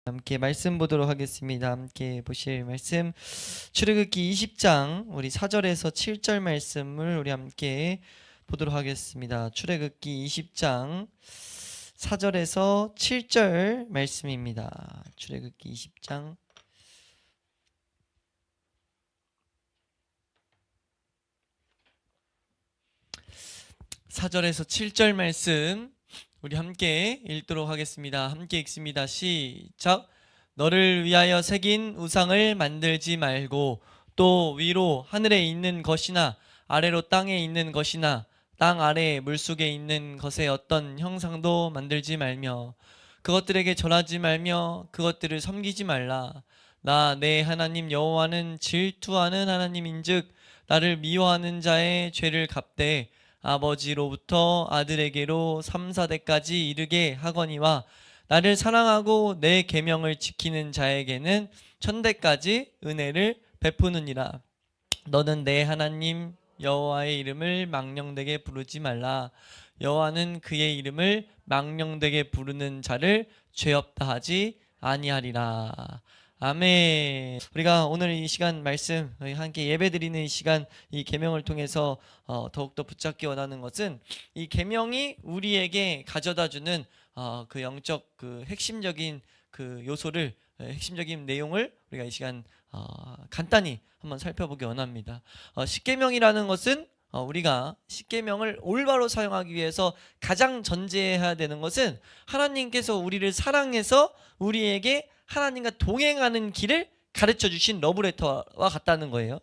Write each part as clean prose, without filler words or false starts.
함께 말씀 보도록 하겠습니다. 함께 보실 말씀 출애굽기 20장 우리 4절에서 7절 말씀을 우리 함께 보도록 하겠습니다. 출애굽기 20장 4절에서 7절 말씀입니다. 출애굽기 20장 4절에서 7절 말씀 우리 함께 읽도록 하겠습니다. 함께 읽습니다. 시작. 너를 위하여 새긴 우상을 만들지 말고 또 위로 하늘에 있는 것이나 아래로 땅에 있는 것이나 땅 아래 물속에 있는 것의 어떤 형상도 만들지 말며 그것들에게 절하지 말며 그것들을 섬기지 말라. 나 내 하나님 여호와는 질투하는 하나님인즉 나를 미워하는 자의 죄를 갚되 아버지로부터 아들에게로 3, 4대까지 이르게 하거니와 나를 사랑하고 내 계명을 지키는 자에게는 1000대까지 은혜를 베푸느니라. 너는 내 하나님 여호와의 이름을 망령되게 부르지 말라. 여호와는 그의 이름을 망령되게 부르는 자를 죄 없다 하지 아니하리라. 아멘. 우리가 오늘 이 시간 말씀 함께 예배드리는 이 시간 이 계명을 통해서 더욱더 붙잡기 원하는 것은 이 계명이 우리에게 가져다주는 그 영적 그 핵심적인 그 요소를 핵심적인 내용을 우리가 이 시간 간단히 한번 살펴보기 원합니다. 십계명이라는 것은 우리가 십계명을 올바로 사용하기 위해서 가장 전제해야 되는 것은 하나님께서 우리를 사랑해서 우리에게 하나님과 동행하는 길을 가르쳐 주신 러브레터와 같다는 거예요.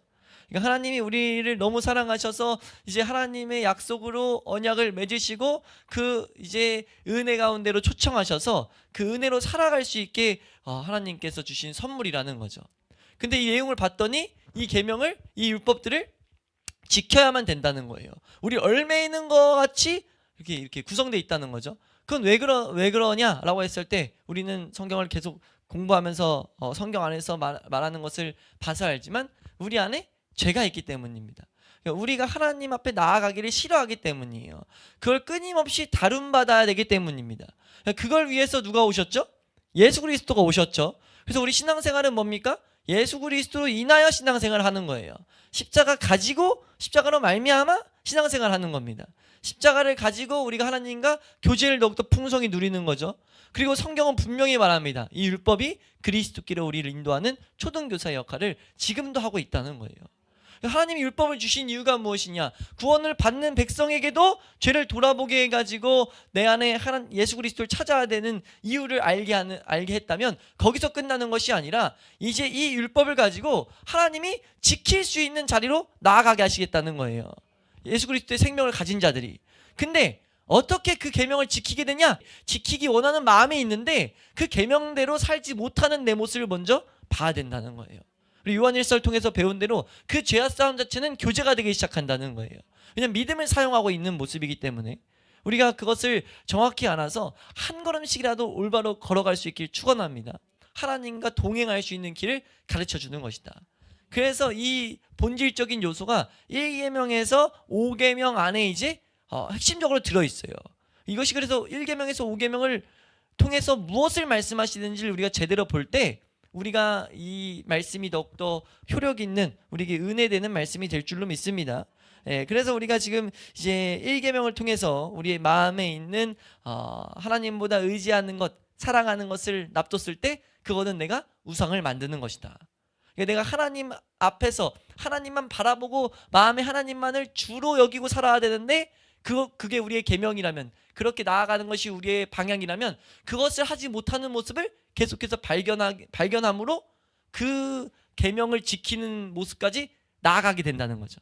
그러니까 하나님이 우리를 너무 사랑하셔서 이제 하나님의 약속으로 언약을 맺으시고 그 이제 은혜 가운데로 초청하셔서 그 은혜로 살아갈 수 있게 하나님께서 주신 선물이라는 거죠. 근데 이 내용을 봤더니 이 계명을 이 율법들을 지켜야만 된다는 거예요. 우리 얽매이는 것 같이 이렇게 구성되어 있다는 거죠. 그건 왜 그러냐라고 했을 때 우리는 성경을 계속 공부하면서 성경 안에서 말하는 것을 봐서 알지만 우리 안에 죄가 있기 때문입니다. 우리가 하나님 앞에 나아가기를 싫어하기 때문이에요. 그걸 끊임없이 다룬받아야 되기 때문입니다. 그걸 위해서 누가 오셨죠? 예수 그리스도가 오셨죠. 그래서 우리 신앙생활은 뭡니까? 예수 그리스도로 인하여 신앙생활을 하는 거예요. 십자가 가지고 십자가로 말미암아 신앙생활을 하는 겁니다. 십자가를 가지고 우리가 하나님과 교제를 더욱더 풍성히 누리는 거죠. 그리고 성경은 분명히 말합니다. 이 율법이 그리스도께로 우리를 인도하는 초등교사의 역할을 지금도 하고 있다는 거예요. 하나님이 율법을 주신 이유가 무엇이냐? 구원을 받는 백성에게도 죄를 돌아보게 해가지고 내 안에 예수 그리스도를 찾아야 되는 이유를 알게 했다면 거기서 끝나는 것이 아니라 이제 이 율법을 가지고 하나님이 지킬 수 있는 자리로 나아가게 하시겠다는 거예요. 예수 그리스도의 생명을 가진 자들이. 근데 어떻게 그 계명을 지키게 되냐? 지키기 원하는 마음이 있는데 그 계명대로 살지 못하는 내 모습을 먼저 봐야 된다는 거예요. 우리 요한일서를 통해서 배운 대로 그 죄와 싸움 자체는 교제가 되기 시작한다는 거예요. 왜냐하면 믿음을 사용하고 있는 모습이기 때문에 우리가 그것을 정확히 알아서 한 걸음씩이라도 올바로 걸어갈 수 있길 축원합니다. 하나님과 동행할 수 있는 길을 가르쳐주는 것이다. 그래서 이 본질적인 요소가 1계명에서 5계명 안에 이제 핵심적으로 들어있어요. 이것이 그래서 1계명에서 5계명을 통해서 무엇을 말씀하시는지를 우리가 제대로 볼 때 우리가 이 말씀이 더욱더 효력 있는 우리에게 은혜되는 말씀이 될 줄로 믿습니다. 그래서 우리가 지금 이제 1계명을 통해서 우리의 마음에 있는 하나님보다 의지하는 것, 사랑하는 것을 납뒀을 때 그거는 내가 우상을 만드는 것이다. 그러니까 내가 하나님 앞에서 하나님만 바라보고 마음에 하나님만을 주로 여기고 살아야 되는데 그게 우리의 계명이라면, 그렇게 나아가는 것이 우리의 방향이라면 그것을 하지 못하는 모습을 계속해서 발견함으로 그 계명을 지키는 모습까지 나아가게 된다는 거죠.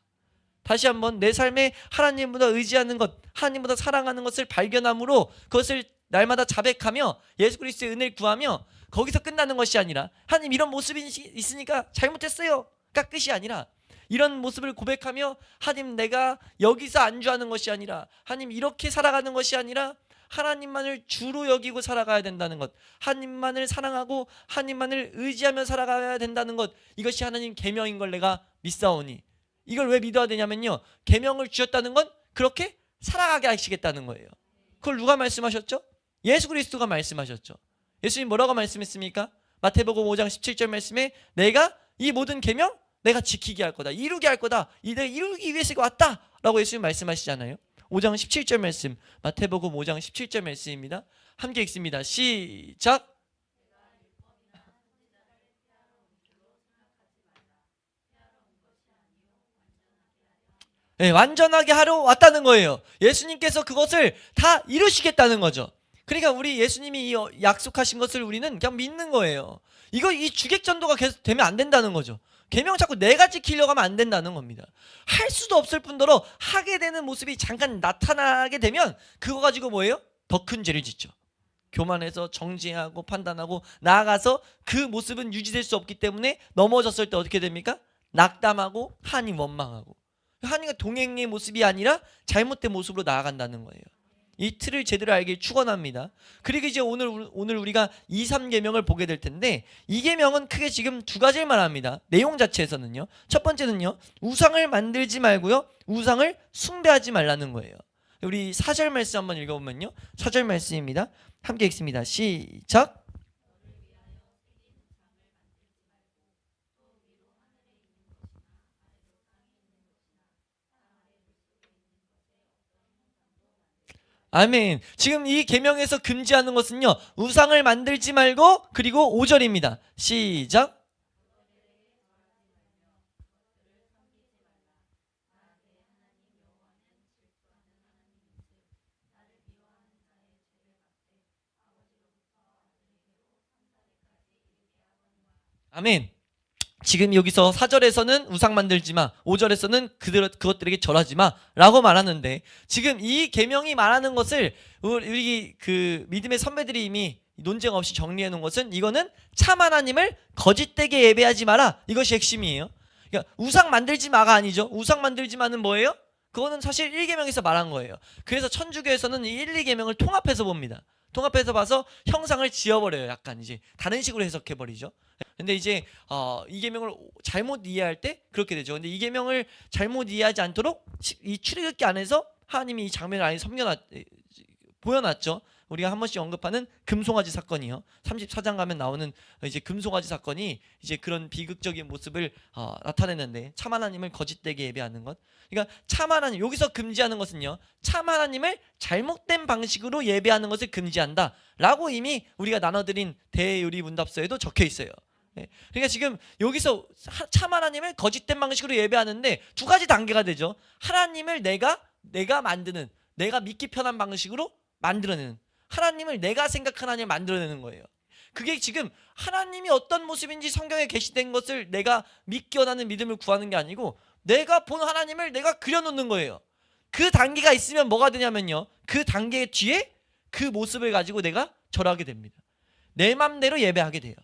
다시 한번 내 삶에 하나님보다 의지하는 것, 하나님보다 사랑하는 것을 발견함으로 그것을 날마다 자백하며 예수 그리스도의 은혜를 구하며 거기서 끝나는 것이 아니라 하나님 이런 모습이 있으니까 잘못했어요가 끝이 아니라 이런 모습을 고백하며 하나님 내가 여기서 안주하는 것이 아니라 하나님 이렇게 살아가는 것이 아니라 하나님만을 주로 여기고 살아가야 된다는 것, 하나님만을 사랑하고 하나님만을 의지하며 살아가야 된다는 것, 이것이 하나님 계명인 걸 내가 믿사오니. 이걸 왜 믿어야 되냐면요, 계명을 주셨다는 건 그렇게 살아가게 하시겠다는 거예요. 그걸 누가 말씀하셨죠? 예수 그리스도가 말씀하셨죠. 예수님 뭐라고 말씀했습니까? 마태복음 5장 17절 말씀에 내가 이 모든 계명 내가 지키게 할 거다. 이루게 할 거다. 내가 이루기 위해서 왔다. 라고 예수님 말씀하시잖아요. 5장 17절 말씀, 마태복음 5장 17절 말씀입니다. 함께 읽습니다. 시작. 네, 완전하게 하러 왔다는 거예요. 예수님께서 그것을 다 이루시겠다는 거죠. 그러니까 우리 예수님이 이 약속하신 것을 우리는 그냥 믿는 거예요. 이 주객전도가 계속 되면 안 된다는 거죠. 계명 자꾸 내가 지키려고 하면 안 된다는 겁니다. 할 수도 없을 뿐더러 하게 되는 모습이 잠깐 나타나게 되면 그거 가지고 뭐예요? 더 큰 죄를 짓죠. 교만해서 정죄하고 판단하고 나아가서 그 모습은 유지될 수 없기 때문에 넘어졌을 때 어떻게 됩니까? 낙담하고 하나님 원망하고 하나님과 동행의 모습이 아니라 잘못된 모습으로 나아간다는 거예요. 이 틀을 제대로 알길 축원합니다. 그리고 이제 오늘 우리가 2, 3계명을 보게 될 텐데 이 계명은 크게 지금 두 가지를 말합니다. 내용 자체에서는요. 첫 번째는요. 우상을 만들지 말고요. 우상을 숭배하지 말라는 거예요. 우리 4절 말씀 한번 읽어보면요. 4절 말씀입니다. 함께 읽습니다. 시작. 아멘. 지금 이 계명에서 금지하는 것은요. 우상을 만들지 말고 그리고 5절입니다. 시작. 아멘. 지금 여기서 4절에서는 우상 만들지 마, 5절에서는 그것들에게 절하지 마 라고 말하는데 지금 이 계명이 말하는 것을 우리 그 믿음의 선배들이 이미 논쟁 없이 정리해 놓은 것은 이거는 참 하나님을 거짓되게 예배하지 마라. 이것이 핵심이에요. 그러니까 우상 만들지 마가 아니죠. 우상 만들지 마는 뭐예요? 그거는 사실 1계명에서 말한 거예요. 그래서 천주교에서는 이 1, 2계명을 통합해서 봅니다. 통합해서 봐서 형상을 지어버려요. 약간 이제 다른 식으로 해석해버리죠. 근데 이제 이 계명을 잘못 이해할 때 그렇게 되죠. 근데 이 계명을 잘못 이해하지 않도록 이 출애굽기 안에서 하나님이 이 장면을 아예 보여놨죠. 우리가 한 번씩 언급하는 금송아지 사건이요. 34장 가면 나오는 이제 금송아지 사건이 이제 그런 비극적인 모습을 나타내는데 참 하나님을 거짓되게 예배하는 것. 그러니까 참 하나님, 여기서 금지하는 것은요. 참 하나님을 잘못된 방식으로 예배하는 것을 금지한다 라고 이미 우리가 나눠드린 대요리 문답서에도 적혀 있어요. 그러니까 지금 여기서 참 하나님을 거짓된 방식으로 예배하는데 두 가지 단계가 되죠. 하나님을 내가 만드는, 내가 믿기 편한 방식으로 만들어내는, 하나님을 내가 생각하는 하나님을 만들어내는 거예요. 그게 지금 하나님이 어떤 모습인지 성경에 게시된 것을 내가 믿기 원하는 믿음을 구하는 게 아니고 내가 본 하나님을 내가 그려놓는 거예요. 그 단계가 있으면 뭐가 되냐면요. 그 단계 뒤에 그 모습을 가지고 내가 절하게 됩니다. 내 맘대로 예배하게 돼요.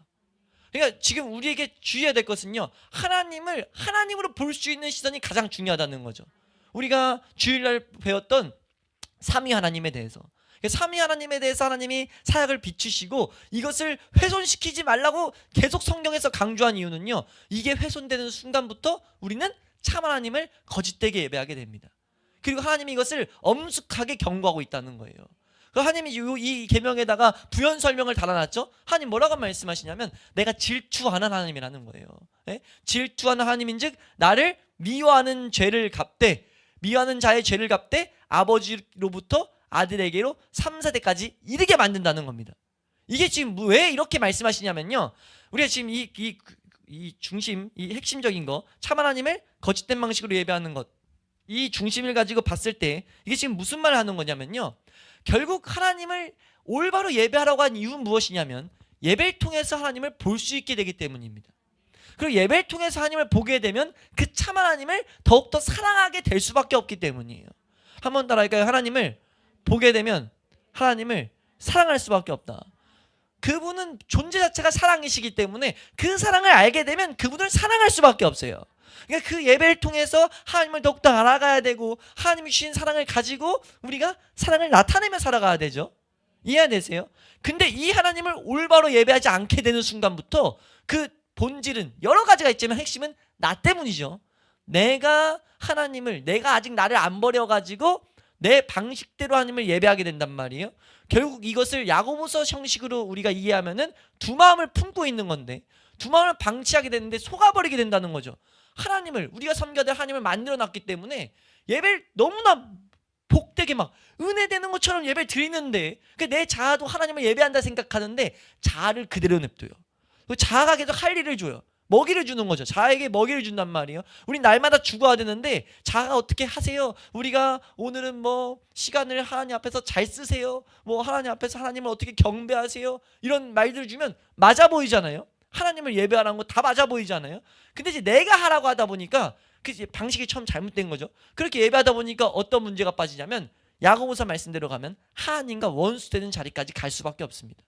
그러니까 지금 우리에게 주의해야 될 것은요. 하나님을 하나님으로 볼 수 있는 시선이 가장 중요하다는 거죠. 우리가 주일날 배웠던 삼위 하나님에 대해서, 삼위 하나님에 대해서 하나님이 사역을 비추시고 이것을 훼손시키지 말라고 계속 성경에서 강조한 이유는요. 이게 훼손되는 순간부터 우리는 참 하나님을 거짓되게 예배하게 됩니다. 그리고 하나님이 이것을 엄숙하게 경고하고 있다는 거예요. 하나님이 이 계명에다가 부연 설명을 달아놨죠. 하나님 뭐라고 말씀하시냐면 내가 질투하는 하나님이라는 거예요. 네? 질투하는 하나님인즉 나를 미워하는 죄를 갚되, 미워하는 자의 죄를 갚되 아버지로부터 아들에게로 3, 4대까지 이르게 만든다는 겁니다. 이게 지금 왜 이렇게 말씀하시냐면요. 우리가 지금 이 중심, 이 핵심적인 거, 참 하나님을 거짓된 방식으로 예배하는 것, 이 중심을 가지고 봤을 때 이게 지금 무슨 말을 하는 거냐면요. 결국 하나님을 올바로 예배하라고 한 이유는 무엇이냐면 예배를 통해서 하나님을 볼 수 있게 되기 때문입니다. 그리고 예배를 통해서 하나님을 보게 되면 그 참 하나님을 더욱더 사랑하게 될 수밖에 없기 때문이에요. 한번 따라할까요? 하나님을 보게 되면 하나님을 사랑할 수밖에 없다. 그분은 존재 자체가 사랑이시기 때문에 그 사랑을 알게 되면 그분을 사랑할 수밖에 없어요. 그러니까 그 예배를 통해서 하나님을 더욱더 알아가야 되고 하나님이 주신 사랑을 가지고 우리가 사랑을 나타내며 살아가야 되죠. 이해되세요? 근데 이 하나님을 올바로 예배하지 않게 되는 순간부터 그 본질은 여러 가지가 있지만 핵심은 나 때문이죠. 내가 아직 나를 안 버려가지고 내 방식대로 하나님을 예배하게 된단 말이에요. 결국 이것을 야고보서 형식으로 우리가 이해하면은 두 마음을 품고 있는 건데, 두 마음을 방치하게 되는데 속아버리게 된다는 거죠. 하나님을, 우리가 섬겨야 될 하나님을 만들어 놨기 때문에 예배를 너무나 복되게 막 은혜되는 것처럼 예배를 드리는데, 내 자아도 하나님을 예배한다 생각하는데 자아를 그대로 냅둬요. 자아가 계속 할 일을 줘요. 먹이를 주는 거죠. 자아에게 먹이를 준단 말이에요. 우리 날마다 죽어야 되는데 자아가 어떻게 하세요? 우리가 오늘은 뭐 시간을 하나님 앞에서 잘 쓰세요. 뭐 하나님 앞에서 하나님을 어떻게 경배하세요? 이런 말들을 주면 맞아 보이잖아요. 하나님을 예배하라는 거 다 맞아 보이잖아요. 근데 이제 내가 하라고 하다 보니까 그 방식이 처음 잘못된 거죠. 그렇게 예배하다 보니까 어떤 문제가 빠지냐면, 야고보서 말씀대로 가면 하나님과 원수되는 자리까지 갈 수밖에 없습니다.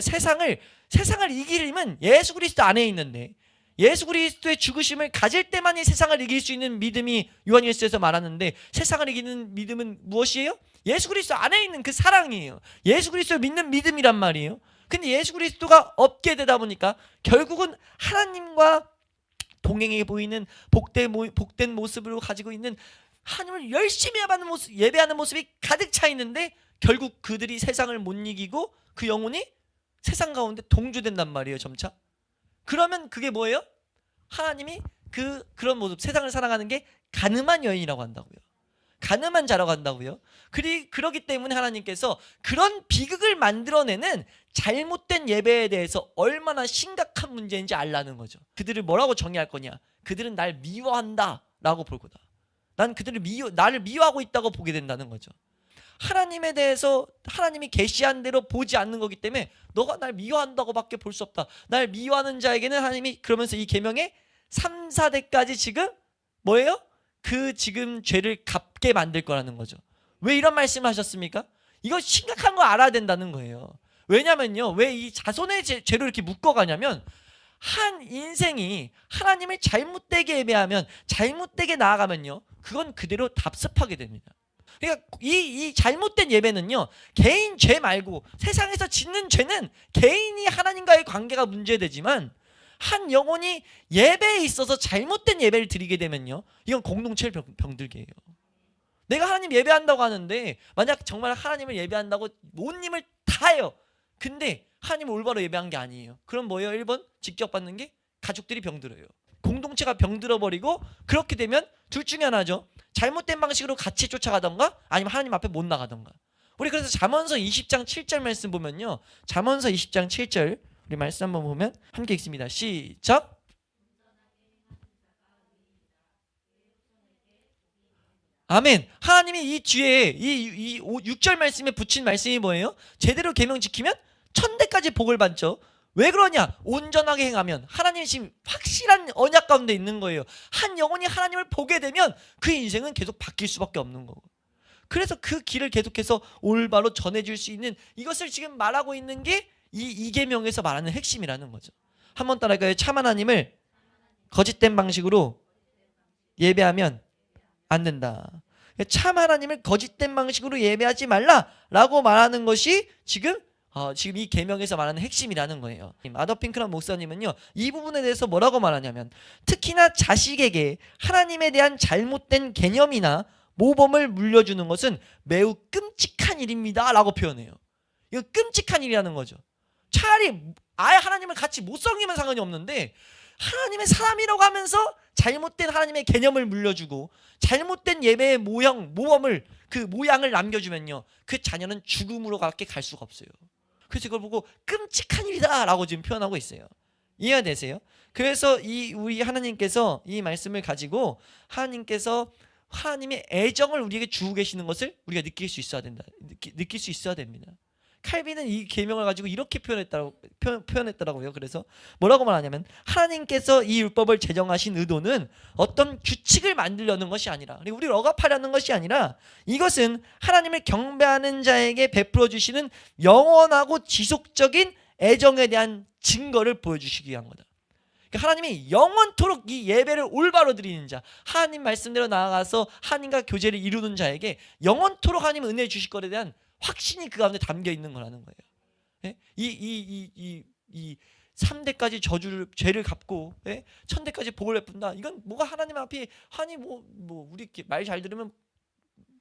세상을 이기려면 예수 그리스도 안에 있는데, 예수 그리스도의 죽으심을 가질 때만이 세상을 이길 수 있는 믿음이 요한일서에서 말하는데, 세상을 이기는 믿음은 무엇이에요? 예수 그리스도 안에 있는 그 사랑이에요. 예수 그리스도를 믿는 믿음이란 말이에요. 근데 예수 그리스도가 없게 되다 보니까 결국은 하나님과 동행해 보이는 복된 모습으로 가지고 있는 하나님을 열심히 예배하는 모습이 가득 차 있는데, 결국 그들이 세상을 못 이기고 그 영혼이 세상 가운데 동조된단 말이에요, 점차. 그러면 그게 뭐예요? 하나님이 그런 모습, 세상을 살아가는 게 가늠한 여인이라고 한다고요. 가늠한 자라고 한다고요. 그러기 때문에 하나님께서 그런 비극을 만들어내는 잘못된 예배에 대해서 얼마나 심각한 문제인지 알라는 거죠. 그들을 뭐라고 정의할 거냐? 그들은 날 미워한다 라고 볼 거다. 난 그들을 나를 미워하고 있다고 보게 된다는 거죠. 하나님에 대해서 하나님이 계시한 대로 보지 않는 거기 때문에 너가 날 미워한다고 밖에 볼 수 없다. 날 미워하는 자에게는 하나님이 그러면서 이 계명에 3, 4대까지 지금 뭐예요? 그 지금 죄를 갚게 만들 거라는 거죠. 왜 이런 말씀을 하셨습니까? 이거 심각한 거 알아야 된다는 거예요. 왜냐면요, 왜 이 자손의 죄로 이렇게 묶어가냐면, 한 인생이 하나님을 잘못되게 예배하면, 잘못되게 나아가면요, 그건 그대로 답습하게 됩니다. 그러니까 이 잘못된 예배는요, 개인 죄 말고 세상에서 짓는 죄는 개인이 하나님과의 관계가 문제되지만, 한 영혼이 예배에 있어서 잘못된 예배를 드리게 되면요, 이건 공동체를 병들게 해요. 내가 하나님 예배한다고 하는데, 만약 정말 하나님을 예배한다고 온 힘을 다해요. 근데 하나님을 올바로 예배한 게 아니에요. 그럼 뭐예요? 1번 직접받는 게 가족들이 병들어요. 공동체가 병들어버리고, 그렇게 되면 둘 중에 하나죠. 잘못된 방식으로 같이 쫓아가던가 아니면 하나님 앞에 못 나가던가. 우리 그래서 잠언서 20장 7절 말씀 보면요, 잠언서 20장 7절 우리 말씀 한번 보면 함께 읽습니다. 시작. 아멘. 하나님이 이 뒤에 이 6절 말씀에 붙인 말씀이 뭐예요? 제대로 계명 지키면 천대까지 복을 받죠. 왜 그러냐? 온전하게 행하면. 하나님이 지금 확실한 언약 가운데 있는 거예요. 한 영혼이 하나님을 보게 되면 그 인생은 계속 바뀔 수밖에 없는 거고. 그래서 그 길을 계속해서 올바로 전해줄 수 있는, 이것을 지금 말하고 있는 게 이 계명에서 말하는 핵심이라는 거죠. 한번 따라할까요? 참 하나님을 거짓된 방식으로 예배하면 안 된다. 참 하나님을 거짓된 방식으로 예배하지 말라라고 말하는 것이 지금 이 계명에서 말하는 핵심이라는 거예요. 아더 핑크란 목사님은요, 이 부분에 대해서 뭐라고 말하냐면, 특히나 자식에게 하나님에 대한 잘못된 개념이나 모범을 물려주는 것은 매우 끔찍한 일입니다 라고 표현해요. 이거 끔찍한 일이라는 거죠. 차라리 아예 하나님을 같이 못 섬기면 상관이 없는데, 하나님의 사람이라고 하면서 잘못된 하나님의 개념을 물려주고 잘못된 예배의 모범을, 그 모양을 남겨주면요, 그 자녀는 죽음으로 밖에 갈 수가 없어요. 그래서 이걸 보고 끔찍한 일이다 라고 지금 표현하고 있어요. 이해가 되세요? 그래서 우리 하나님께서 이 말씀을 가지고 하나님께서 하나님의 애정을 우리에게 주고 계시는 것을 우리가 느낄 수 있어야 된다. 느낄 수 있어야 됩니다. 칼빈은 이 계명을 가지고 이렇게 표현했더라고요. 그래서 뭐라고 말하냐면, 하나님께서 이 율법을 제정하신 의도는 어떤 규칙을 만들려는 것이 아니라, 그리고 우리를 억압하려는 것이 아니라, 이것은 하나님을 경배하는 자에게 베풀어 주시는 영원하고 지속적인 애정에 대한 증거를 보여주시기 위한 거다. 그러니까 하나님이 영원토록 이 예배를 올바로 드리는 자, 하나님 말씀대로 나아가서 하나님과 교제를 이루는 자에게 영원토록 하나님 은혜 주실 것에 대한 확신이 그 가운데 담겨 있는 거라는 거예요. 예? 이 3대까지 죄를 갚고, 예? 1000대까지 복을 베푼다. 이건 뭐가 하나님 앞에, 하나님 뭐 우리 말 잘 들으면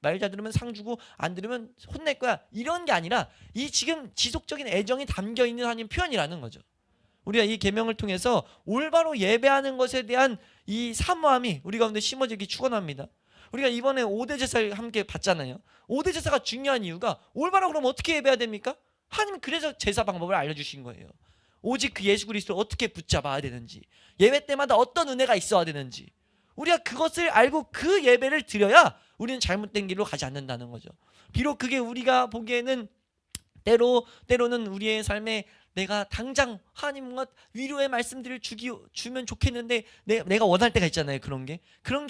말 잘 들으면 상 주고 안 들으면 혼낼 거야. 이런 게 아니라 이 지금 지속적인 애정이 담겨 있는 하나님 표현이라는 거죠. 우리가 이 계명을 통해서 올바로 예배하는 것에 대한 이 사모함이 우리 가운데 심어지기 축원합니다. 우리가 이번에 5대 제사를 함께 봤잖아요. 5대 제사가 중요한 이유가 올바로 그럼 어떻게 예배해야 됩니까? 하나님 그래서 제사 방법을 알려주신 거예요. 오직 그 예수 그리스도를 어떻게 붙잡아야 되는지, 예배 때마다 어떤 은혜가 있어야 되는지, 우리가 그것을 알고 그 예배를 드려야 우리는 잘못된 길로 가지 않는다는 거죠. 비록 그게 우리가 보기에는 때로는 우리의 삶에 내가 당장 하나님 뭔가 위로의 말씀들을 주면 좋겠는데 내가 원할 때가 있잖아요. 그런 게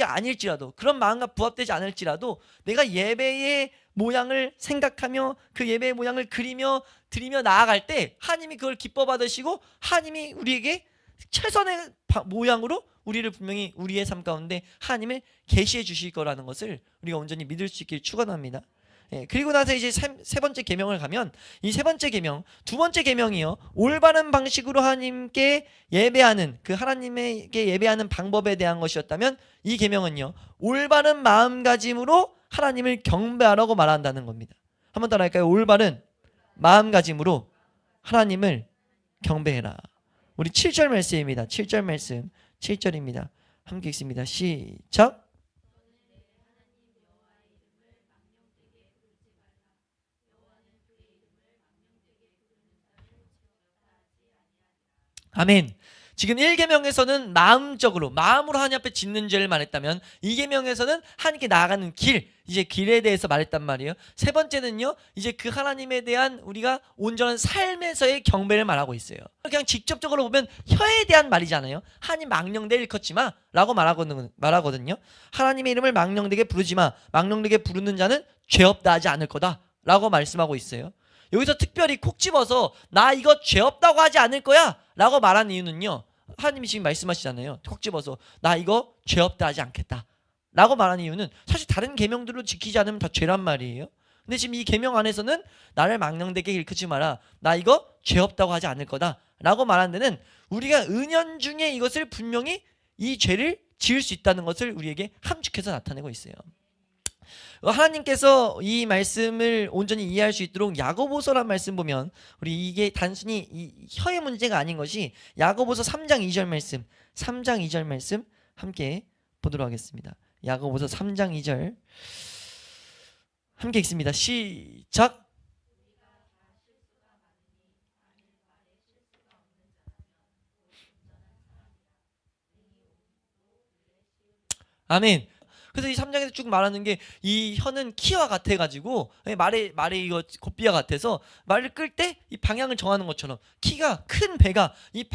아닐지라도, 그런 마음과 부합되지 않을지라도 내가 예배의 모양을 생각하며 그 예배의 모양을 그리며 드리며 나아갈 때 하나님이 그걸 기뻐 받으시고 하나님이 우리에게 최선의 모양으로 우리를 분명히 우리의 삶 가운데 하나님을 계시해 주실 거라는 것을 우리가 온전히 믿을 수 있길 축원합니다. 그리고 나서 이제 세 번째 계명을 가면, 이 세 번째 계명, 두 번째 계명이요, 올바른 방식으로 하나님께 예배하는, 그 하나님에게 예배하는 방법에 대한 것이었다면, 이 계명은요, 올바른 마음가짐으로 하나님을 경배하라고 말한다는 겁니다. 한번 따라할까요? 올바른 마음가짐으로 하나님을 경배해라. 우리 7절 말씀입니다. 7절 말씀, 7절입니다. 함께 읽습니다. 시작. 아멘. 지금 1계명에서는 마음으로 하나님 앞에 짓는 죄를 말했다면 2계명에서는 하나님께 나아가는 길, 이제 길에 대해서 말했단 말이에요. 세 번째는요, 이제 그 하나님에 대한 우리가 온전한 삶에서의 경배를 말하고 있어요. 그냥 직접적으로 보면 혀에 대한 말이잖아요. 하나님 망령되게 일컫지마 라고 말하거든요. 하나님의 이름을 망령되게 부르지마, 망령되게 부르는 자는 죄 없다 하지 않을 거다 라고 말씀하고 있어요. 여기서 특별히 콕 집어서 나 이거 죄 없다고 하지 않을 거야 라고 말한 이유는요, 하나님이 지금 말씀하시잖아요. 콕 집어서 나 이거 죄 없다 하지 않겠다 라고 말한 이유는 사실 다른 계명들로 지키지 않으면 다 죄란 말이에요. 근데 지금 이 계명 안에서는 나를 망령되게 일컫지 마라, 나 이거 죄 없다고 하지 않을 거다 라고 말한 데는 우리가 은연중에 이것을 분명히 이 죄를 지을 수 있다는 것을 우리에게 함축해서 나타내고 있어요. 하나님께서 이 말씀을 온전히 이해할 수 있도록 야고보서란 말씀 보면, 우리 이게 단순히 이 혀의 문제가 아닌 것이 야고보서 3장 2절 말씀, 3장 2절 말씀 함께 보도록 하겠습니다. 야고보서 3장 2절 함께 읽습니다. 시작. 아멘. 그래서 이 3장에서 쭉 말하는 게, 이 혀는 키와 같아가지고 말에 이거 곱비와 같아서 말을 끌 때 이 방향을 정하는 것처럼, 키가 큰 배가 이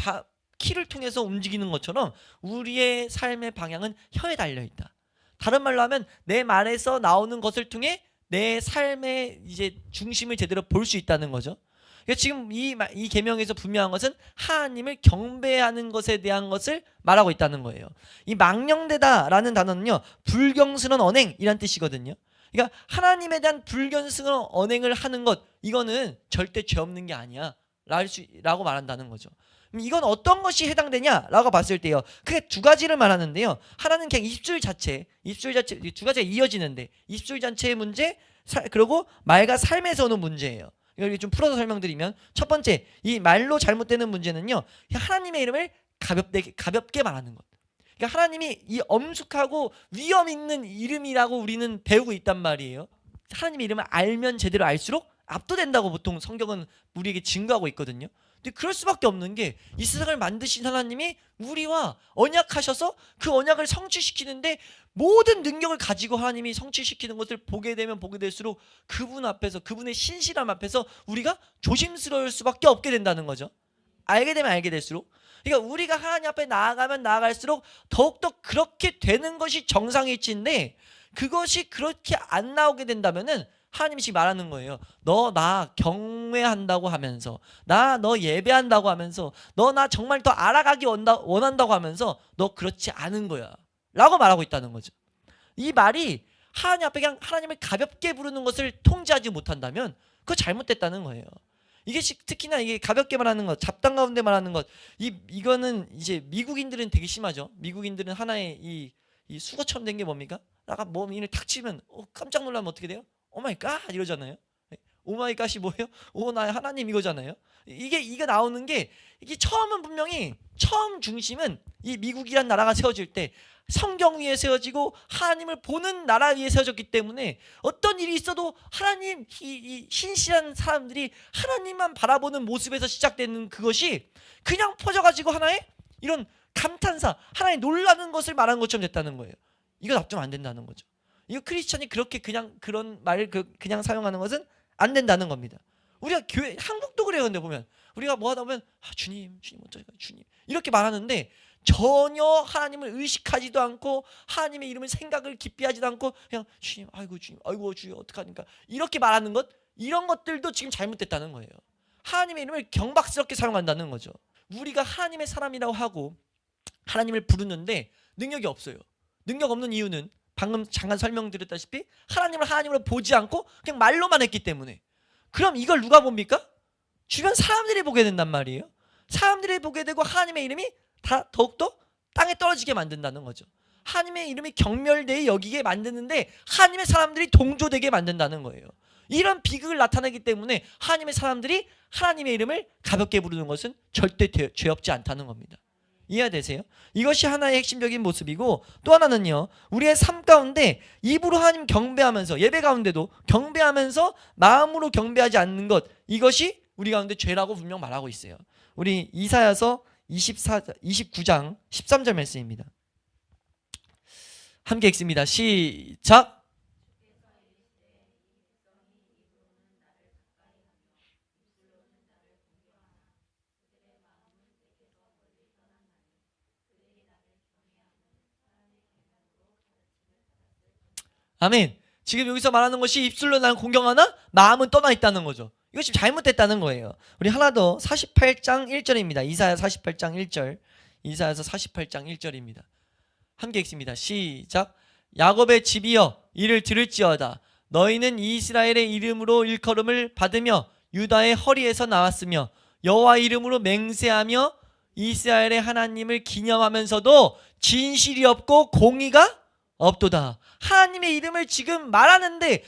키를 통해서 움직이는 것처럼 우리의 삶의 방향은 혀에 달려 있다. 다른 말로 하면 내 말에서 나오는 것을 통해 내 삶의 이제 중심을 제대로 볼 수 있다는 거죠. 그러니까 지금 이 계명에서 분명한 것은 하나님을 경배하는 것에 대한 것을 말하고 있다는 거예요. 이 망령되다라는 단어는요, 불경스러운 언행이란 뜻이거든요. 그러니까 하나님에 대한 불경스러운 언행을 하는 것, 이거는 절대 죄 없는 게 아니야 라고 말한다는 거죠. 이건 어떤 것이 해당되냐라고 봤을 때요, 크게 두 가지를 말하는데요. 하나는 그냥 입술 자체 두 가지가 이어지는데, 입술 자체의 문제, 그리고 말과 삶에서 오는 문제예요. 이걸 좀 풀어서 설명드리면, 첫 번째, 이 말로 잘못되는 문제는요, 하나님의 이름을 가볍게 말하는 것. 그러니까 하나님이 이 엄숙하고 위험 있는 이름이라고 우리는 배우고 있단 말이에요. 하나님의 이름을 알면 제대로 알수록 압도된다고 보통 성경은 우리에게 증거하고 있거든요. 근데 그럴 수밖에 없는 게, 이 세상을 만드신 하나님이 우리와 언약하셔서 그 언약을 성취시키는데 모든 능력을 가지고 하나님이 성취시키는 것을 보게 되면 보게 될수록 그분 앞에서, 그분의 신실함 앞에서 우리가 조심스러울 수밖에 없게 된다는 거죠. 알게 되면 알게 될수록. 그러니까 우리가 하나님 앞에 나아가면 나아갈수록 더욱더 그렇게 되는 것이 정상일지인데, 그것이 그렇게 안 나오게 된다면은 하나님이 지금 말하는 거예요. 너 나 경외한다고 하면서, 너 예배한다고 하면서, 너 나 정말 더 알아가기 원한다고 하면서 너 그렇지 않은 거야 라고 말하고 있다는 거죠. 이 말이 하나님 앞에 그냥 하나님을 가볍게 부르는 것을 통제하지 못한다면 그거 잘못됐다는 거예요. 이게 특히나 이게 가볍게 말하는 것, 잡담 가운데 말하는 것, 이거는 이제 미국인들은 되게 심하죠. 미국인들은 하나의 이 수거처럼 된 게 뭡니까? 나가 몸을 탁 치면 깜짝 놀라면 어떻게 돼요? 오 마이 갓 이러잖아요. 오 마이 갓이 뭐예요? 오 나의 하나님 이거잖아요. 이게 나오는 게 이게 처음은 분명히 처음 중심은 이 미국이란 나라가 세워질 때 성경 위에 세워지고 하나님을 보는 나라 위에 세워졌기 때문에 어떤 일이 있어도 하나님 이 신실한 사람들이 하나님만 바라보는 모습에서 시작되는 그것이 그냥 퍼져가지고 하나의 이런 감탄사 하나의 놀라는 것을 말한 것처럼 됐다는 거예요. 이거 납득 안 된다는 거죠. 이거 크리스천이 그렇게 그냥 그런 말을 그냥 사용하는 것은 안 된다는 겁니다. 우리가 교회 한국도 그래요. 근데 보면 우리가 뭐 하다 보면 주님 어쩌실까요? 주님 이렇게 말하는데 전혀 하나님을 의식하지도 않고 하나님의 이름을 생각을 깊이 하지도 않고 그냥 주님 아이고 주님 아이고 주여 어떡하니까 이렇게 말하는 것 이런 것들도 지금 잘못됐다는 거예요. 하나님의 이름을 경박스럽게 사용한다는 거죠. 우리가 하나님의 사람이라고 하고 하나님을 부르는데 능력이 없어요. 능력 없는 이유는 방금 잠깐 설명드렸다시피 하나님을 하나님으로 보지 않고 그냥 말로만 했기 때문에. 그럼 이걸 누가 봅니까? 주변 사람들이 보게 된단 말이에요. 사람들이 보게 되고 하나님의 이름이 다 더욱더 땅에 떨어지게 만든다는 거죠. 하나님의 이름이 경멸되게 여기게 만드는데 하나님의 사람들이 동조되게 만든다는 거예요. 이런 비극을 나타내기 때문에 하나님의 사람들이 하나님의 이름을 가볍게 부르는 것은 절대 죄 없지 않다는 겁니다. 이해되세요? 이것이 하나의 핵심적인 모습이고 또 하나는요. 우리의 삶 가운데 입으로 하나님 경배하면서 예배 가운데도 경배하면서 마음으로 경배하지 않는 것 이것이 우리 가운데 죄라고 분명 말하고 있어요. 우리 이사야서 29장 13절 말씀입니다. 함께 읽습니다. 시작. 아멘. 지금 여기서 말하는 것이 입술로 나는 공경하나 마음은 떠나 있다는 거죠. 이것이 잘못됐다는 거예요. 우리 하나 더 48장 1절입니다. 이사야 48장 1절. 이사야서 48장 1절입니다. 함께 읽습니다. 시작. 야곱의 집이여 이를 들을지어다. 너희는 이스라엘의 이름으로 일컬음을 받으며 유다의 허리에서 나왔으며 여호와 이름으로 맹세하며 이스라엘의 하나님을 기념하면서도 진실이 없고 공의가 없도다. 하나님의 이름을 지금 말하는데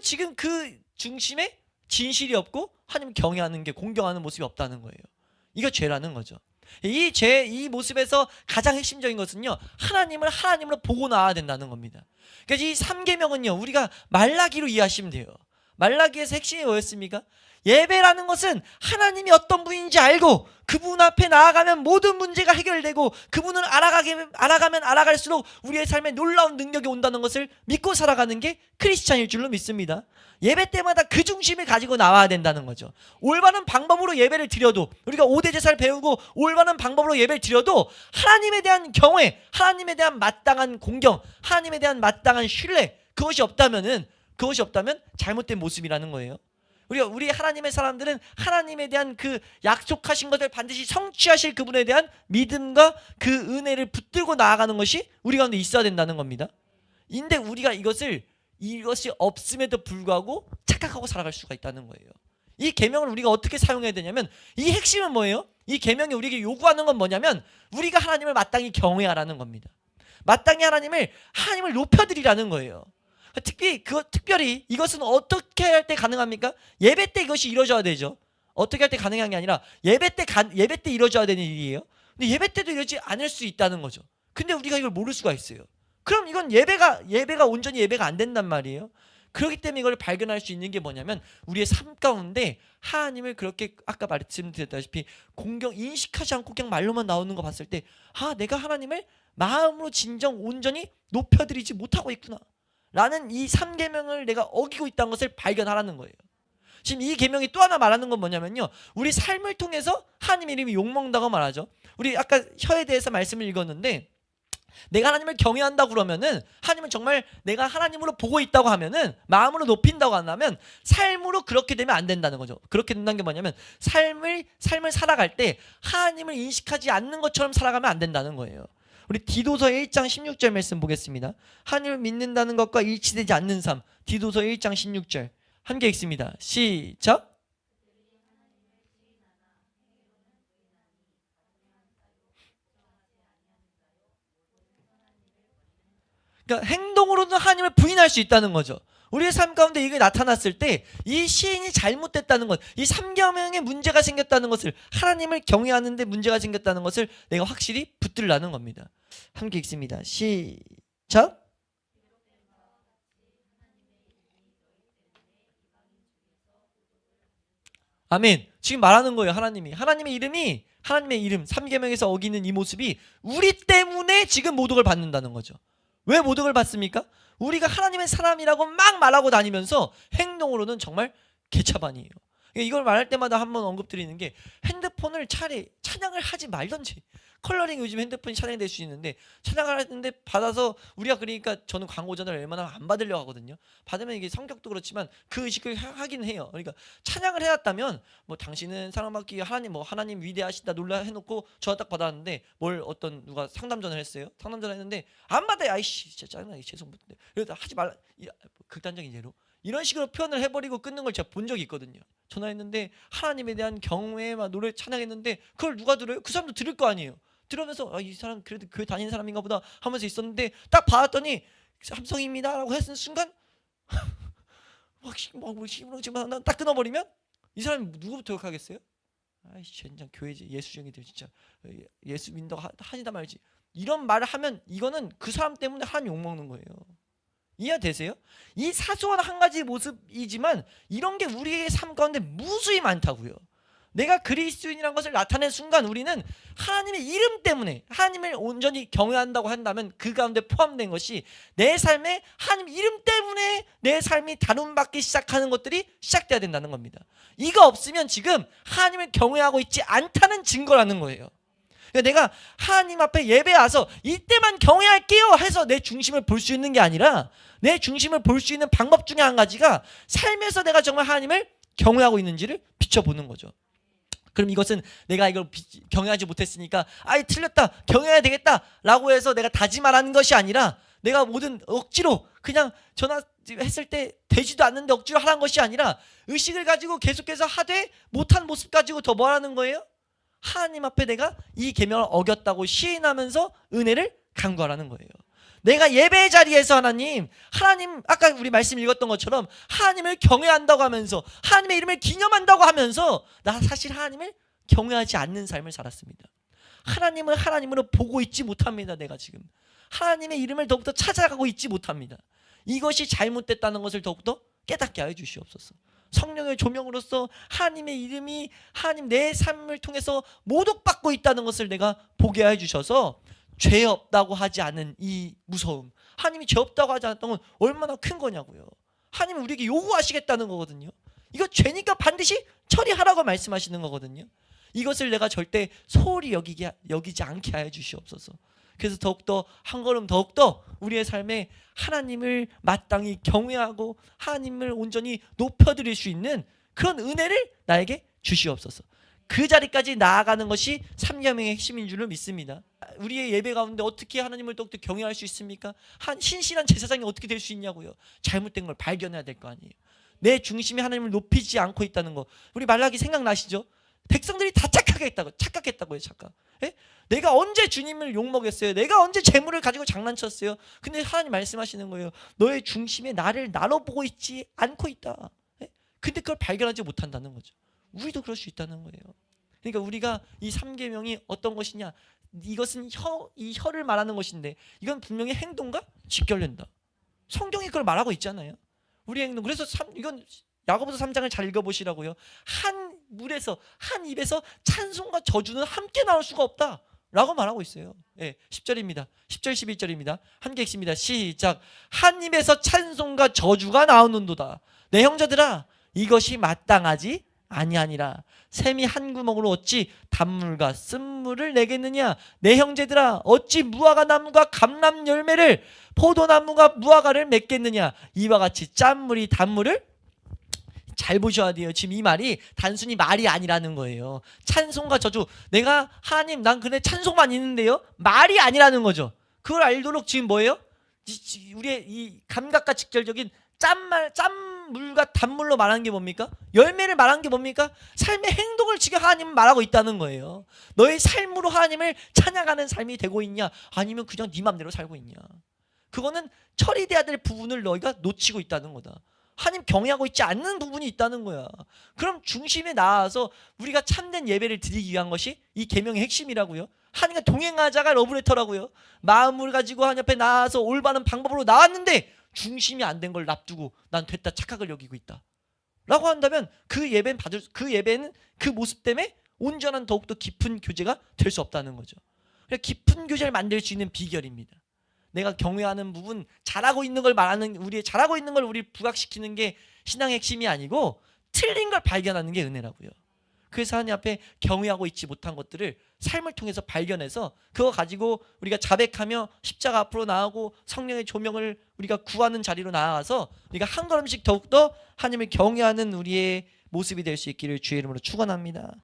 지금 그 중심에 진실이 없고 하나님 경외하는 게 공경하는 모습이 없다는 거예요. 이거 죄라는 거죠. 이 모습에서 가장 핵심적인 것은요. 하나님을 하나님으로 보고 나와야 된다는 겁니다. 그러니까 이 3계명은요. 우리가 말라기로 이해하시면 돼요. 말라기에서 핵심이 뭐였습니까? 예배라는 것은 하나님이 어떤 분인지 알고 그분 앞에 나아가면 모든 문제가 해결되고 그분을 알아가면 알아갈수록 우리의 삶에 놀라운 능력이 온다는 것을 믿고 살아가는 게 크리스찬일 줄로 믿습니다. 예배 때마다 그 중심을 가지고 나와야 된다는 거죠. 올바른 방법으로 예배를 드려도 우리가 5대 제사를 배우고 올바른 방법으로 예배를 드려도 하나님에 대한 경외, 하나님에 대한 마땅한 공경, 하나님에 대한 마땅한 신뢰 그것이 없다면 잘못된 모습이라는 거예요. 우리 하나님의 사람들은 하나님에 대한 그 약속하신 것을 반드시 성취하실 그분에 대한 믿음과 그 은혜를 붙들고 나아가는 것이 우리 가운데 있어야 된다는 겁니다. 근데 우리가 이것이 없음에도 불구하고 착각하고 살아갈 수가 있다는 거예요. 이 계명을 우리가 어떻게 사용해야 되냐면 이 핵심은 뭐예요? 이 계명이 우리에게 요구하는 건 뭐냐면 우리가 하나님을 마땅히 경외하라는 겁니다. 마땅히 하나님을 높여드리라는 거예요. 특별히 이것은 어떻게 할 때 가능합니까? 예배 때 이것이 이루어져야 되죠. 어떻게 할 때 가능한 게 아니라 예배 때 이루어져야 되는 일이에요. 근데 예배 때도 이러지 않을 수 있다는 거죠. 근데 우리가 이걸 모를 수가 있어요. 그럼 이건 예배가 온전히 예배가 안 된단 말이에요. 그렇기 때문에 이걸 발견할 수 있는 게 뭐냐면 우리의 삶 가운데 하나님을 그렇게 아까 말씀드렸다시피 인식하지 않고 그냥 말로만 나오는 거 봤을 때 내가 하나님을 마음으로 진정 온전히 높여드리지 못하고 있구나 라는 이 3계명을 내가 어기고 있다는 것을 발견하라는 거예요. 지금 이 계명이 또 하나 말하는 건 뭐냐면요. 우리 삶을 통해서 하나님 이름이 욕먹는다고 말하죠. 우리 아까 혀에 대해서 말씀을 읽었는데 내가 하나님을 경외한다고 그러면은 하나님은 정말 내가 하나님으로 보고 있다고 하면은 마음으로 높인다고 한다면 삶으로 그렇게 되면 안 된다는 거죠. 그렇게 된다는 게 뭐냐면 삶을 살아갈 때 하나님을 인식하지 않는 것처럼 살아가면 안 된다는 거예요. 우리 디도서 1장 16절 말씀 보겠습니다. 하나님을 믿는다는 것과 일치되지 않는 삶. 디도서 1장 16절 함께 읽습니다. 시작. 그러니까 행동으로는 하나님을 부인할 수 있다는 거죠. 우리의 삶 가운데 이게 나타났을 때 이 시인이 잘못됐다는 것, 이 삼계명에 문제가 생겼다는 것을, 하나님을 경외하는데 문제가 생겼다는 것을 내가 확실히 붙들라는 겁니다. 함께 읽습니다. 시작. 아멘. 지금 말하는 거예요. 하나님의 이름이, 하나님의 이름 삼계명에서 어기는 이 모습이 우리 때문에 지금 모독을 받는다는 거죠. 왜 모독을 받습니까? 우리가 하나님의 사람이라고 막 말하고 다니면서 행동으로는 정말 개차반이에요. 이걸 말할 때마다 한번 언급드리는 게, 핸드폰을 차라리 찬양을 하지 말던지, 컬러링 요즘 핸드폰이 찬양이 될 수 있는데 찬양을 하는데 받아서 우리가, 그러니까 저는 광고 전화를 웬만하면 안 받으려고 하거든요. 받으면 이게 성격도 그렇지만 그 의식을 하긴 해요. 그러니까 찬양을 해놨다면 뭐 당신은 사랑받기 하나님 뭐 하나님 위대하시다 놀라 해놓고 저 딱 받았는데, 뭘 어떤 누가 상담 전화를 했어요. 상담 전화 했는데 안 받아요. 아이씨 진짜 짜증나, 죄송합니다. 그래서 하지 말라, 극단적인 예로 이런 식으로 표현을 해버리고 끊는 걸 제가 본 적이 있거든요. 전화했는데 하나님에 대한 경외 막 노래 찬양했는데 그걸 누가 들어요? 그 사람도 들을 거 아니에요. 들으면서 이 사람 그래도 교회 다니는 사람인가 보다 하면서 있었는데, 딱 받았더니 삼성입니다 라고 했는 순간 막 딱 끊어버리면 이 사람이 누구부터 욕하겠어요? 아이씨 젠장 교회지, 예수쟁이들 진짜 예수 믿는다고 하지다 말지, 이런 말을 하면 이거는 그 사람 때문에 하나님 욕먹는 거예요. 이해되세요? 이 사소한 한 가지 모습이지만 이런 게 우리의 삶 가운데 무수히 많다고요. 내가 그리스도인이라는 것을 나타낸 순간 우리는 하나님의 이름 때문에 하나님을 온전히 경외한다고 한다면 그 가운데 포함된 것이 내 삶에 하나님 이름 때문에 내 삶이 다룬받기 시작하는 것들이 시작돼야 된다는 겁니다. 이거 없으면 지금 하나님을 경외하고 있지 않다는 증거라는 거예요. 내가 하나님 앞에 예배 와서 이때만 경외할게요 해서 내 중심을 볼 수 있는 게 아니라, 내 중심을 볼 수 있는 방법 중에 한 가지가 삶에서 내가 정말 하나님을 경외하고 있는지를 비춰보는 거죠. 그럼 이것은 내가 이걸 경외하지 못했으니까 아이 틀렸다, 경외해야 되겠다 라고 해서 내가 다짐하라는 것이 아니라, 내가 모든 억지로 그냥 전화했을 때 되지도 않는데 억지로 하라는 것이 아니라, 의식을 가지고 계속해서 하되 못한 모습 가지고 더 뭐라는 거예요? 하나님 앞에 내가 이 계명을 어겼다고 시인하면서 은혜를 간구하라는 거예요. 내가 예배의 자리에서 하나님 아까 우리 말씀 읽었던 것처럼 하나님을 경외한다고 하면서 하나님의 이름을 기념한다고 하면서 나 사실 하나님을 경외하지 않는 삶을 살았습니다. 하나님을 하나님으로 보고 있지 못합니다. 내가 지금 하나님의 이름을 더욱더 찾아가고 있지 못합니다. 이것이 잘못됐다는 것을 더욱더 깨닫게 하여 주시옵소서. 성령의 조명으로서 하나님의 이름이 하나님 내 삶을 통해서 모독받고 있다는 것을 내가 보게 해 주셔서, 죄 없다고 하지 않은 이 무서움, 하나님이 죄 없다고 하지 않았던 건 얼마나 큰 거냐고요. 하나님은 우리에게 요구하시겠다는 거거든요. 이거 죄니까 반드시 처리하라고 말씀하시는 거거든요. 이것을 내가 절대 소홀히 여기지 않게 하여 주시옵소서. 그래서 더욱더 한 걸음 더욱더 우리의 삶에 하나님을 마땅히 경외하고 하나님을 온전히 높여드릴 수 있는 그런 은혜를 나에게 주시옵소서. 그 자리까지 나아가는 것이 삼계명의 핵심인 줄을 믿습니다. 우리의 예배 가운데 어떻게 하나님을 더욱더 경외할 수 있습니까? 신실한 제사장이 어떻게 될 수 있냐고요. 잘못된 걸 발견해야 될 거 아니에요. 내 중심에 하나님을 높이지 않고 있다는 거. 우리 말라기 생각나시죠? 백성들이 다 착각했다고요. 착각. 예? 내가 언제 주님을 욕먹였어요? 내가 언제 재물을 가지고 장난쳤어요? 근데 하나님 말씀하시는 거예요. 너의 중심에 나를 나로 보고 있지 않고 있다. 예? 근데 그걸 발견하지 못한다는 거죠. 우리도 그럴 수 있다는 거예요. 그러니까 우리가 이 삼계명이 어떤 것이냐, 이것은 이 혀를 말하는 것인데 이건 분명히 행동과 직결된다. 성경이 그걸 말하고 있잖아요. 우리의 행동. 그래서 이건 야고보서 3장을 잘 읽어보시라고요. 한 물에서 한 입에서 찬송과 저주는 함께 나올 수가 없다 라고 말하고 있어요. 10절입니다. 10절 11절입니다. 함께 읽습니다. 시작. 한 입에서 찬송과 저주가 나오는도다. 내 형제들아, 이것이 마땅하지 아니하니라. 샘이 한 구멍으로 어찌 단물과 쓴물을 내겠느냐. 내 형제들아, 어찌 무화과 나무가 감람 열매를, 포도나무가 무화과를 맺겠느냐. 이와 같이 짠물이 단물을, 잘 보셔야 돼요. 지금 이 말이 단순히 말이 아니라는 거예요. 찬송과 저주, 내가 하나님 난 그래 찬송만 있는데요, 말이 아니라는 거죠. 그걸 알도록 지금 뭐예요? 우리의 이 감각과 직결적인 짠물과 단물로 말하는 게 뭡니까? 열매를 말하는 게 뭡니까? 삶의 행동을 지금 하나님은 말하고 있다는 거예요. 너의 삶으로 하나님을 찬양하는 삶이 되고 있냐, 아니면 그냥 네 맘대로 살고 있냐. 그거는 처리돼야 될 부분을 너희가 놓치고 있다는 거다. 하나님 경외하고 있지 않는 부분이 있다는 거야. 그럼 중심에 나와서 우리가 참된 예배를 드리기 위한 것이 이 계명의 핵심이라고요. 하나님과 동행하자가 러브레터라고요. 마음을 가지고 하나님 앞에 나와서 올바른 방법으로 나왔는데 중심이 안 된 걸 납두고 난 됐다 착각을 여기고 있다 라고 한다면 그 예배는 그 모습 때문에 온전한 더욱더 깊은 교제가 될 수 없다는 거죠. 그러니까 깊은 교제를 만들 수 있는 비결입니다. 내가 경외하는 부분, 잘하고 있는 걸 말하는, 잘하고 있는 걸 우리 부각시키는 게 신앙의 핵심이 아니고 틀린 걸 발견하는 게 은혜라고요. 그래서 하나님 앞에 경외하고 있지 못한 것들을 삶을 통해서 발견해서 그거 가지고 우리가 자백하며 십자가 앞으로 나아가고 성령의 조명을 우리가 구하는 자리로 나아가서 우리가 한 걸음씩 더욱더 하나님을 경외하는 우리의 모습이 될 수 있기를 주의 이름으로 축원합니다.